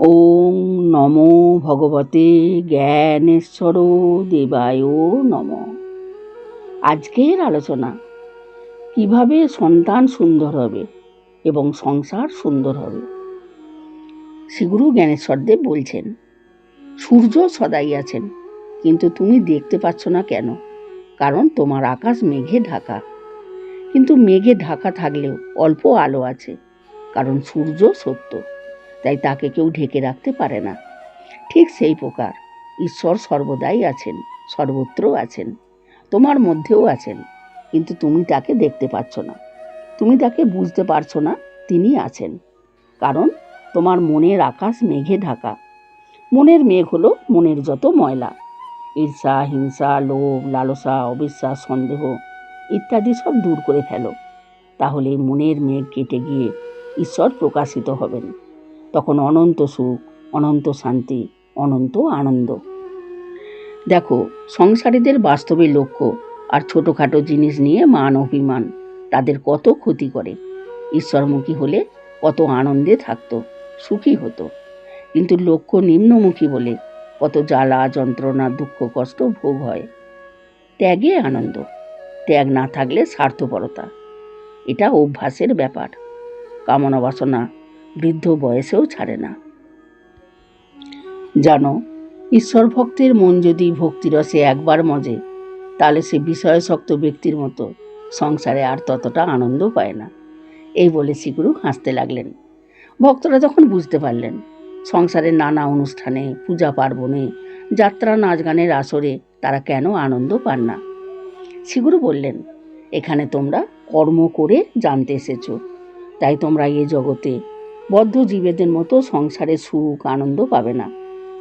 ওং নমো ভগবতে জ্ঞানেশ্বর দেবায় নমঃ। আজকের আলোচনা, কিভাবে সন্তান সুন্দর হবে এবং সংসার সুন্দর হবে। শ্রীগুরু জ্ঞানেশ্বরদেব বলছেন, সূর্য সদাই আছেন, কিন্তু তুমি দেখতে পাচ্ছ না কেন? কারণ তোমার আকাশ মেঘে ঢাকা। কিন্তু মেঘে ঢাকা থাকলেও অল্প আলো আছে, কারণ সূর্য সত্য, তাই তাকে কেউ ঢেকে রাখতে পারে না। ঠিক সেই প্রকার ঈশ্বর সর্বদাই আছেন, সর্বত্র আছেন, তোমার মধ্যেও আছেন, কিন্তু তুমি তাকে দেখতে পাচ্ছ না, তুমি তাকে বুঝতে পারছো না। তিনি আছেন, কারণ তোমার মনের আকাশ মেঘে ঢাকা। মনের মেঘ হলো মনের যত ময়লা, ঈর্ষা, হিংসা, লোভ, লালসা, অবিশ্বাস, সন্দেহ ইত্যাদি সব দূর করে ফেলো। তাহলে মনের মেঘ কেটে গিয়ে ঈশ্বর প্রকাশিত হবেন। তখন অনন্ত সুখ, অনন্ত শান্তি, অনন্ত আনন্দ। দেখো, সংসারীদের বাস্তবে লক্ষ্য আর ছোটখাটো জিনিস নিয়ে মান অভিমান তাদের কত ক্ষতি করে। ঈশ্বরমুখী হলে কত আনন্দে থাকতো, সুখী হতো। কিন্তু লক্ষ্য নিম্নমুখী বলে কত জ্বালা, যন্ত্রণা, দুঃখ, কষ্ট ভোগ হয়। ত্যাগে আনন্দ, ত্যাগ না থাকলে স্বার্থপরতা। এটা অভ্যাসের ব্যাপার। কামনা বাসনা বৃদ্ধ বয়সেও ছাড়ে না। জানো, ঈশ্বর ভক্তের মন যদি ভক্তিরসে একবার মজে, তাহলে সে বিষয়াসক্ত ব্যক্তির মতো সংসারে আর ততটা আনন্দ পায় না। এই বলে শ্রীগুরু হাসতে লাগলেন। ভক্তরা যখন বুঝতে পারলেন সংসারের নানা অনুষ্ঠানে, পূজা পার্বণে, যাত্রা, নাচ গানের আসরে তারা কেন আনন্দ পান না, শ্রীগুরু বললেন, এখানে তোমরা কর্ম করে জানতে এসেছো, তাই তোমরা এ জগতে বদ্ধ জীবেদের মতো সংসারে সুখ আনন্দ পাবে না।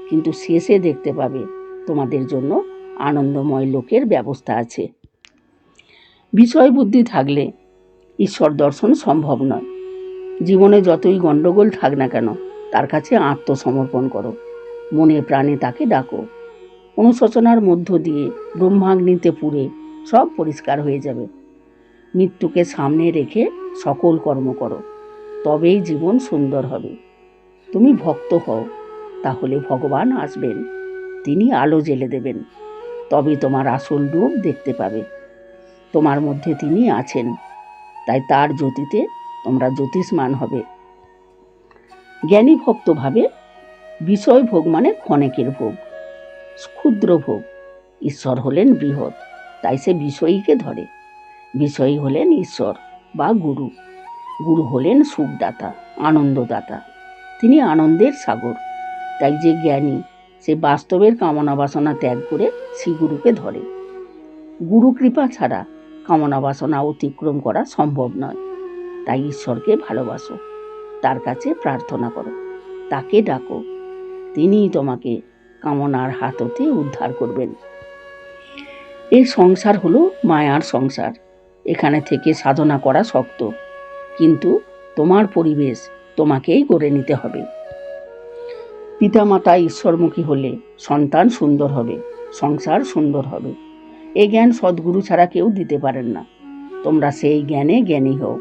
কিন্তু শেষে দেখতে পাবে তোমাদের জন্য আনন্দময় লোকের ব্যবস্থা আছে। বিষয় বুদ্ধি থাকলে ঈশ্বর দর্শন সম্ভব নয়। জীবনে যতই গণ্ডগোল থাক না কেন, তার কাছে আত্মসমর্পণ করো, মনে প্রাণে তাকে ডাকো। অনুশোচনার মধ্য দিয়ে ব্রহ্মাগ্নিতে পুড়ে সব পরিষ্কার হয়ে যাবে। মৃত্যুকে সামনে রেখে সকল কর্ম করো, তবেই জীবন সুন্দর হবে। তুমি ভক্ত হও, তাহলে ভগবান আসবেন, তিনি আলো জ্বেলে দেবেন, তবে তোমার আসল রূপ দেখতে পাবে। তোমার মধ্যে তিনি আছেন, তাই তার জ্যোতিতে তোমরা জ্যোতিষ্মান হবে। জ্ঞানী ভক্ত ভাবে বিষয় ভোগ মানে ক্ষণিকের ভোগ, ক্ষুদ্র ভোগ। ঈশ্বর হলেন বৃহৎ, তাই সে বিষয়ীকে ধরে। বিষয়ী হলেন ঈশ্বর বা গুরু। গুরু হলেন সুখদাতা, আনন্দদাতা। তিনি আনন্দের সাগর। তাই যে জ্ঞানী, সে বাস্তবের কামনা বাসনা ত্যাগ করে শ্রীগুরুকে ধরে। গুরু কৃপা ছাড়া কামনা বাসনা অতিক্রম করা সম্ভব নয়। তাই ঈশ্বরকে ভালোবাসো, তার কাছে প্রার্থনা করো, তাকে ডাকো। তিনিই তোমাকে কামনার হাত হতে উদ্ধার করবেন। এই সংসার হলো মায়ার সংসার। এখানে থেকে সাধনা করা শক্ত, কিন্তু তোমার পরিবেশ তোমাকেই গড়ে নিতে হবে। পিতামাতা ঈশ্বরমুখী হলে সন্তান সুন্দর হবে, সংসার সুন্দর হবে। এই জ্ঞান সদ্গুরু ছাড়া কেউ দিতে পারেন না। তোমরা সেই জ্ঞানে জ্ঞানী হও।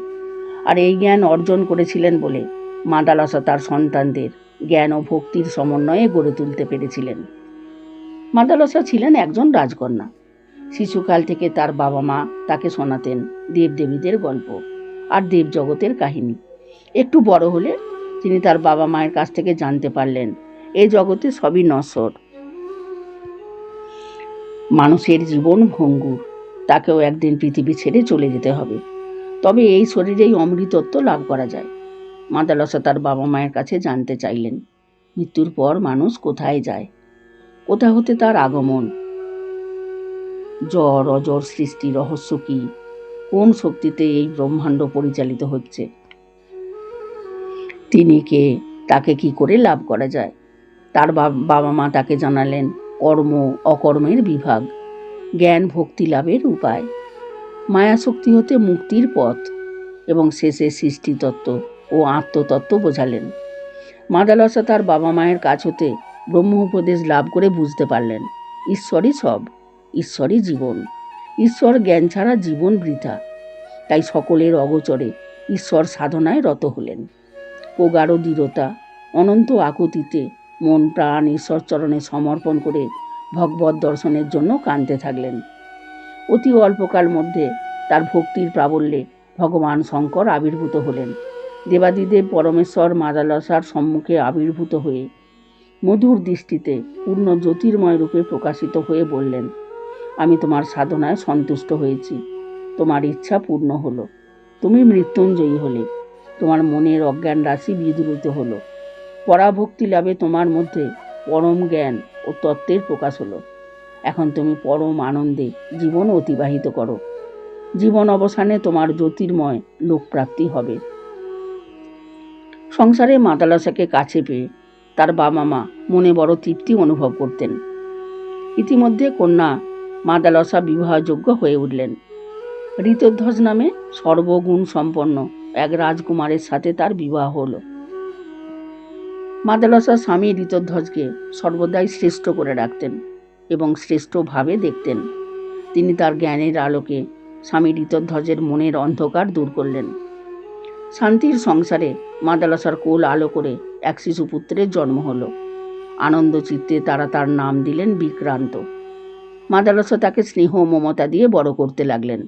আর এই জ্ঞান অর্জন করেছিলেন বলে মাদালসা তার সন্তানদের জ্ঞান ও ভক্তির সমন্বয়ে গড়ে তুলতে পেরেছিলেন। মাদালসা ছিলেন একজন রাজকন্যা। শিশুকাল থেকে তার বাবা মা তাকে শোনাতেন দেবদেবীদের গল্প আর দেবজগতের কাহিনী। একটু বড় হলে তিনি তার বাবা মায়ের কাছ থেকে জানতে পারলেন এই জগতে সবই নশ্বর, মানুষের জীবন ভঙ্গুর, তাকেও একদিন পৃথিবী ছেড়ে চলে যেতে হবে, তবে এই শরীরেই অমৃতত্ব লাভ করা যায়। মাদালসা তার বাবা মায়ের কাছে জানতে চাইলেন মৃত্যুর পর মানুষ কোথায় যায়, কোথা হতে তার আগমন, জড় অজর সৃষ্টি রহস্য কি, কোন শক্তিতে এই ব্রহ্মাণ্ড পরিচালিত হচ্ছে, তিনি কে, তাকে কি করে লাভ করা যায়। তার বাবা মা তাকে জানালেন কর্ম অকর্মের বিভাগ, জ্ঞান ভক্তি লাভের উপায়, মায়াশক্তি হতে মুক্তির পথ এবং শেষে সৃষ্টিতত্ত্ব ও আত্মতত্ত্ব বোঝালেন। মাদালসা তার বাবা মায়ের কাছ হতে ব্রহ্ম উপদেশ লাভ করে বুঝতে পারলেন ঈশ্বরই সব, ঈশ্বরই জীবন। ঈশ্বর জ্ঞান ছাড়া জীবন বৃথা। তাই সকলের অগোচরে ঈশ্বর সাধনায় রত হলেন। প্রগাঢ় দৃঢ়তা অনন্ত আকুতিতে মন প্রাণ ঈশ্বর চরণে সমর্পণ করে ভগবত দর্শনের জন্য কাঁদতে থাকলেন। অতি অল্পকাল মধ্যে তার ভক্তির প্রাবল্যে ভগবান শঙ্কর আবির্ভূত হলেন। দেবাদিদেব পরমেশ্বর মাদালসার সম্মুখে আবির্ভূত হয়ে মধুর দৃষ্টিতে পূর্ণ জ্যোতির্ময় রূপে প্রকাশিত হয়ে বললেন, আমি তোমার সাধনায় সন্তুষ্ট হয়েছি, তোমার ইচ্ছা পূর্ণ হলো, তুমি মৃত্যুঞ্জয়ী হলে, তোমার মনের অজ্ঞান রাশি বিদূরিত হলো, পরাভক্তি লাভে তোমার মধ্যে পরম জ্ঞান ও তত্ত্বের প্রকাশ হলো। এখন তুমি পরম আনন্দে জীবন অতিবাহিত করো। জীবন অবসানে তোমার জ্যোতির্ময় লোকপ্রাপ্তি হবে। সংসারে মাদালসাকে কাছে পেয়ে তার বাবা মা মনে বড় তৃপ্তি অনুভব করতেন। ইতিমধ্যে কন্যা মাদালসা বিবাহযোগ্য হয়ে উঠলেন। ঋতধ্বজ নামে সর্বগুণ সম্পন্ন এক রাজকুমারের সাথে তার বিবাহ হলো। মাদালসা স্বামী ঋতধ্বজকে সর্বদাই শ্রেষ্ঠ করে রাখতেন এবং শ্রেষ্ঠভাবে দেখতেন। তিনি তার জ্ঞানের আলোকে স্বামী ঋতধ্বজের মনের অন্ধকার দূর করলেন। শান্তির সংসারে মাদালসার কোল আলো করে এক শিশুপুত্রের জন্ম হলো। আনন্দ চিত্তে তারা তার নাম দিলেন বিক্রান্ত। মাদালসা তাকে স্নেহ মমতা দিয়ে বড় করতে লাগলেন।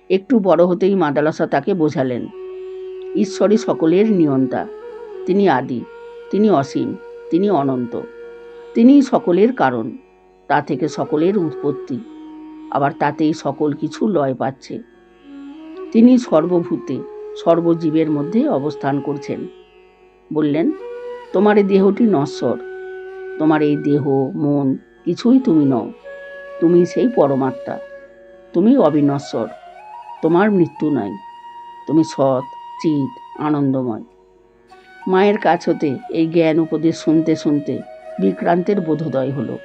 একটু বড় হতেই মাদালসা তাকে বোঝালেন, ঈশ্বরই সকলের নিয়ন্তা, তিনি আদি, তিনি অসীম, তিনি অনন্ত, তিনিই সকলের কারণ, তা থেকে সকলের উৎপত্তি, আবার তাতেই সকল কিছু লয় পাচ্ছে। তিনি সর্বভূতে সর্বজীবের মধ্যে অবস্থান করছেন। বললেন, তোমার এই দেহটি নশ্বর, তোমার এই দেহ মন কিছুই তুমি নও, তুমি সেই পরমাত্মা, তুমি অবিনশ্বর, তোমার মৃত্যু নাই, তুমি সৎ চিৎ আনন্দময়। মায়ের কাছ হতে এই জ্ঞান উপদেশ শুনতে শুনতে বিক্রান্তের বোধোদয় হলো।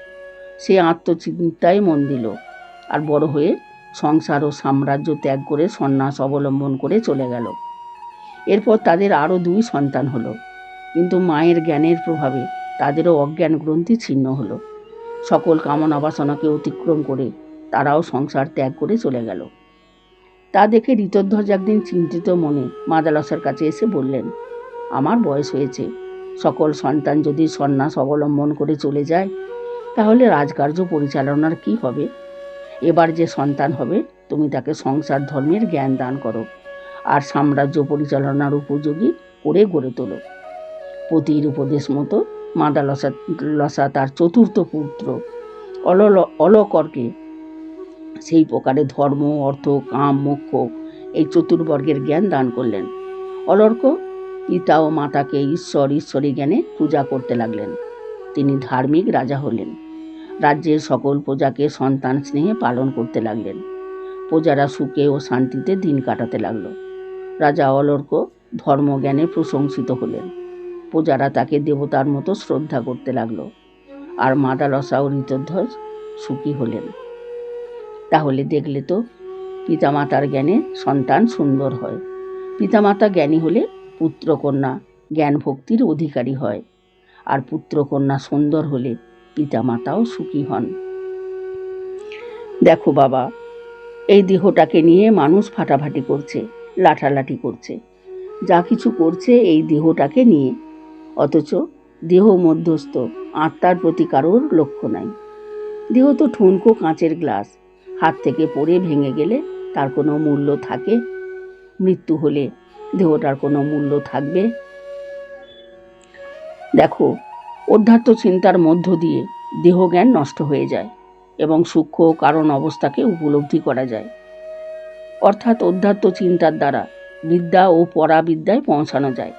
সে আত্মচিন্তায় মন দিল আর বড় হয়ে সংসার ও সাম্রাজ্য ত্যাগ করে সন্ন্যাস অবলম্বন করে চলে গেল। এরপর তাদের আরও 2 সন্তান হলো, কিন্তু মায়ের জ্ঞানের প্রভাবে তাদেরও অজ্ঞান গ্রন্থি ছিন্ন হলো। সকল কামনা বাসনাকে অতিক্রম করে তারাও সংসার ত্যাগ করে চলে গেল। তা দেখে ঋতধ্বজ একদিন চিন্তিত মনে মাদালসার কাছে এসে বললেন, আমার বয়স হয়েছে, সকল সন্তান যদি সন্ন্যাস অবলম্বন করে চলে যায় তাহলে রাজকার্য পরিচালনার কি হবে? এবার যে সন্তান হবে তুমি তাকে সংসার ধর্মের জ্ঞান দান করো আর সাম্রাজ্য পরিচালনার উপযোগী করে গড়ে তোলো। পতির উপদেশ মতো মাদালসা তার চতুর্থ পুত্র অলকরকে সেই প্রকারে ধর্ম অর্থ কাম মোক্ষ এই চতুর্বর্গের জ্ঞান দান করলেন। অলর্ক পিতা ও মাতাকে ঈশ্বরী জ্ঞানে পূজা করতে লাগলেন। তিনি ধার্মিক রাজা হলেন। রাজ্যের সকল প্রজাকে সন্তান স্নেহে পালন করতে লাগলেন। প্রজারা সুখে ও শান্তিতে দিন কাটাতে লাগলো। রাজা অলর্ক ধর্মজ্ঞানে প্রশংসিত হলেন। প্রজারা তাকে দেবতার মতো শ্রদ্ধা করতে লাগলো। আর মাদালসা ও ঋতধ্বজ সুখী হলেন। তাহলে দেখলে তো, পিতামাতার জ্ঞানে সন্তান সুন্দর হয়। পিতামাতা জ্ঞানী হলে পুত্রকন্যা জ্ঞান ভক্তির অধিকারী হয়, আর পুত্রকন্যা সুন্দর হলে পিতামাতাও সুখী হন। দেখো বাবা, এই দেহটাকে নিয়ে মানুষ ফাটাফাটি করছে, লাঠালাঠি করছে, যা কিছু করছে এই দেহটাকে নিয়ে, অথচ দেহ মধ্যস্থ আত্মার প্রতি কারোর লক্ষ্য নাই। দেহ তো ঠুনকো কাঁচের গ্লাস, হাত থেকে পড়ে ভেঙে গেলে তার কোনো মূল্য থাকে? মৃত্যু হলে দেহটার কোনো মূল্য থাকবে? দেখো, অধ্যাত্ম চিন্তার মধ্য দিয়ে দেহজ্ঞান নষ্ট হয়ে যায় এবং সূক্ষ্ম কারণ অবস্থাকে উপলব্ধি করা যায়। অর্থাৎ অধ্যাত্ম চিন্তার দ্বারা বিদ্যা ও পরাবিদ্যায় পৌঁছানো যায়।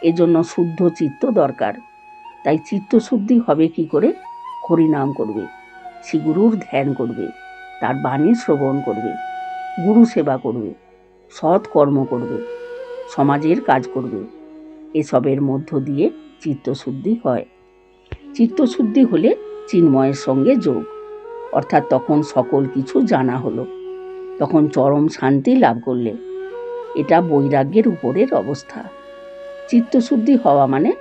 এজন্য শুদ্ধ চিত্ত দরকার। তাই চিত্তশুদ্ধি হবে কি করে? হরিনাম করবে, শ্রীগুরুর ধ্যান করবে, তার বাণী শ্রবণ করবে, গুরু সেবা করবে, সৎ কর্ম করবে, সমাজের কাজ করবে। এসবের মধ্য দিয়ে চিত্তশুদ্ধি হয়। চিত্তশুদ্ধি হলে চিন্ময়ের সঙ্গে যোগ, অর্থাৎ তখন সকল কিছু জানা হলো, তখন চরম শান্তি লাভ করলে। এটা বৈরাগ্যের উপরের অবস্থা। চিত্তশুদ্ধি হওয়া মানে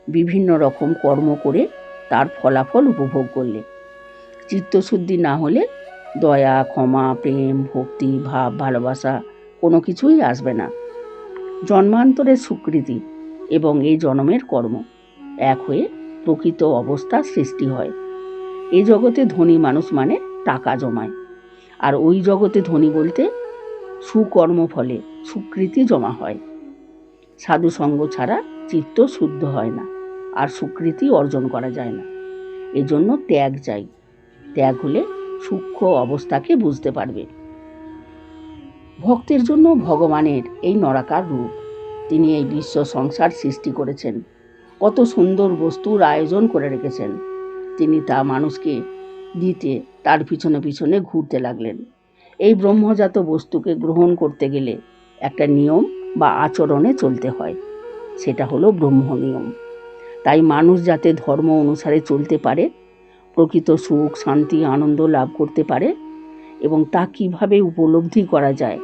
বিভিন্ন রকম কর্ম করে তার ফলাফল উপভোগ করলে। চিত্তশুদ্ধি না হলে দয়া ক্ষমা প্রেম ভক্তি ভাব ভালোবাসা কোনো কিছুই আসবে না। জন্মান্তরের স্বীকৃতি এবং এই জন্মের কর্ম এক হয়ে প্রকৃত অবস্থার সৃষ্টি হয়। এ জগতে ধনী মানুষ মানে টাকা জমায়, আর ওই জগতে ধনী বলতে সুকর্ম ফলে সুকৃতি জমা হয়। সাধু সঙ্গ ছাড়া চিত্ত শুদ্ধ হয় না, আর সুকৃতি অর্জন করা যায় না। এজন্য ত্যাগ চাই। ত্যাগ হলে সূক্ষ্ম অবস্থাকে বুঝতে পারবে। ভক্তের জন্য ভগবানের এই নরাকার রূপ। তিনি এই বিশ্ব সংসার সৃষ্টি করেছেন, কত সুন্দর বস্তুর আয়োজন করে রেখেছেন। তিনি তা মানুষকে দিতে তার পিছনে পিছনে ঘুরতে লাগলেন। এই ব্রহ্মজাত বস্তুকে গ্রহণ করতে গেলে একটা নিয়ম বা আচরণে চলতে হয়, সেটা হলো ব্রহ্ম নিয়ম। তাই মানুষ যাতে ধর্ম অনুসারে চলতে পারে, প্রকৃত সুখ শান্তি আনন্দ লাভ করতে পারে, এবং তা কিভাবে উপলব্ধি করা যায়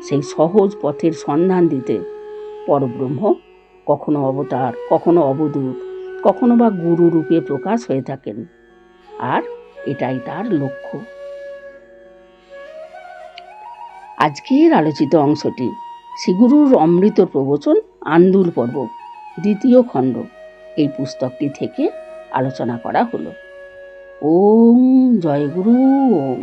সেই সহজ পথের সন্ধান দিতে পরব্রহ্ম কখনো অবতার, কখনো অবধূত, কখনো বা গুরু রূপে প্রকাশ হয়ে থাকেন। আর এটাই তার লক্ষ্য। আজকের আলোচিত অংশটি শ্রীগুরুর অমৃত প্রবচন আন্দুল পর্ব 2য় খণ্ড এই পুস্তকটি থেকে আলোচনা করা হলো। ওম জয় গুরু ওম।